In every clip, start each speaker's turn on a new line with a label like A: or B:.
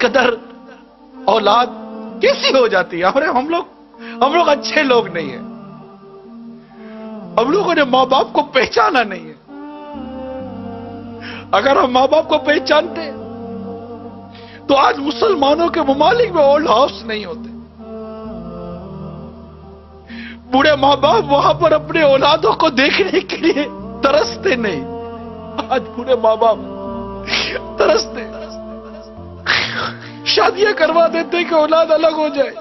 A: قدر اولاد کیسی ہو جاتی ہے. ارے ہم لوگ اچھے لوگ نہیں ہیں. ہم لوگوں نے ماں باپ کو پہچانا نہیں ہے. اگر ہم ماں باپ کو پہچانتے تو آج مسلمانوں کے ممالک میں اولڈ ہاؤس نہیں ہوتے. بوڑھے ماں باپ وہاں پر اپنے اولادوں کو دیکھنے کے لیے ترستے نہیں. آج بوڑھے ماں باپ ترستے, شادیاں کروا دیتے کہ اولاد الگ ہو جائے,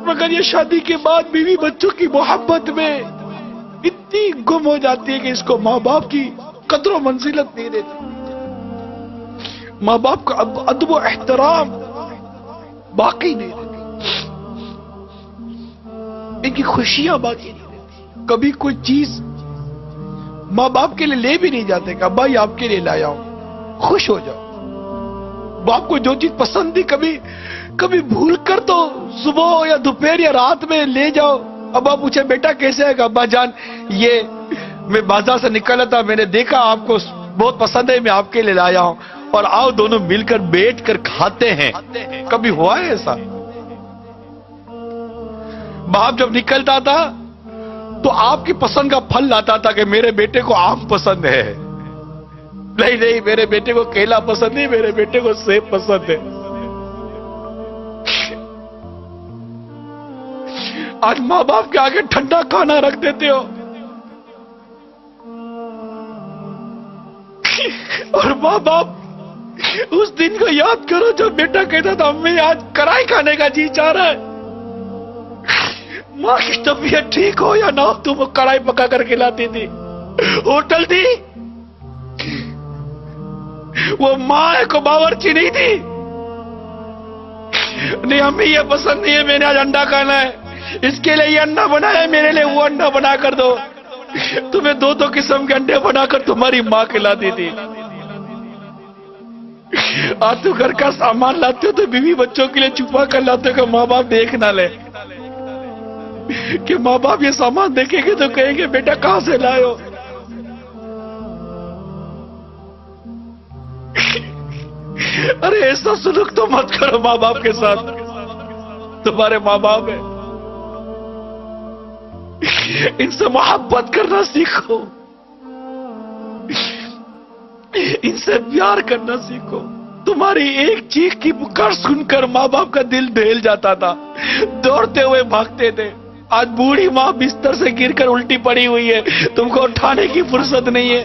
A: مگر یہ شادی کے بعد بیوی بچوں کی محبت میں اتنی گم ہو جاتی ہے کہ اس کو ماں باپ کی قدر و منزلت نہیں دیتی. ماں باپ کا ادب و احترام باقی نہیں رہتی, ان کی خوشیاں باقی نہیں رہتی. کبھی کوئی چیز ماں باپ کے لیے لے بھی نہیں جاتے کہ ابا یہ آپ کے لیے لایا ہوں, خوش ہو جاؤ. باپ کو جو چیز پسند تھی کبھی بھول کر تو صبح یا دوپہر یا رات میں لے جاؤ. ابا پوچھے بیٹا کیسے ہے؟ ابا جان یہ میں بازار سے نکلا تھا, میں نے دیکھا آپ کو بہت پسند ہے, میں آپ کے لیے لایا ہوں, اور آؤ دونوں مل کر بیٹھ کر کھاتے ہیں. کبھی ہوا ہے ایسا؟ باپ جب نکلتا تھا تو آپ کی پسند کا پھل لاتا تھا کہ میرے بیٹے کو آم پسند ہے. نہیں میرے بیٹے کو کیلا پسند نہیں, میرے بیٹے کو سیب پسند ہے. آج ماں باپ کے آگے ٹھنڈا کھانا رکھ دیتے ہو, اور ماں باپ اس دن کو یاد کرو جب بیٹا کہتا تھا امی آج کڑھائی کھانے کا جی چاہ رہا ہے. ماں کی طبیعت ٹھیک ہو یا نہ ہو تم کڑھائی پکا کر کھلاتی تھی. ہوٹل تھی, وہ ماں کو باورچی نہیں تھی. نہیں امی یہ پسند نہیں ہے, میں نے آج انڈا کھانا ہے, اس کے لیے یہ انڈا بنایا ہے, میرے لیے وہ انڈا بنا کر دو. تمہیں دو قسم کے انڈے بنا کر تمہاری ماں کھلاتی تھی. آج تو گھر کا سامان لاتے ہو تو بیوی بچوں کے لیے چھپا کر لاتے ہو کہ ماں باپ دیکھ نہ لے, کہ ماں باپ یہ سامان دیکھیں گے تو کہیں گے بیٹا کہاں سے لائے ہو. ارے ایسا سلوک تو مت کرو ماں باپ کے ساتھ. تمہارے ماں باپ ہیں, ان سے محبت کرنا سیکھو, ان سے پیار کرنا سیکھو. تمہاری ایک چیخ کی پکار سن کر ماں باپ کا دل دہل جاتا تھا, دوڑتے ہوئے بھاگتے تھے. آج بوڑھی ماں بستر سے گر کر الٹی پڑی ہوئی ہے, تم کو اٹھانے کی فرصت نہیں ہے.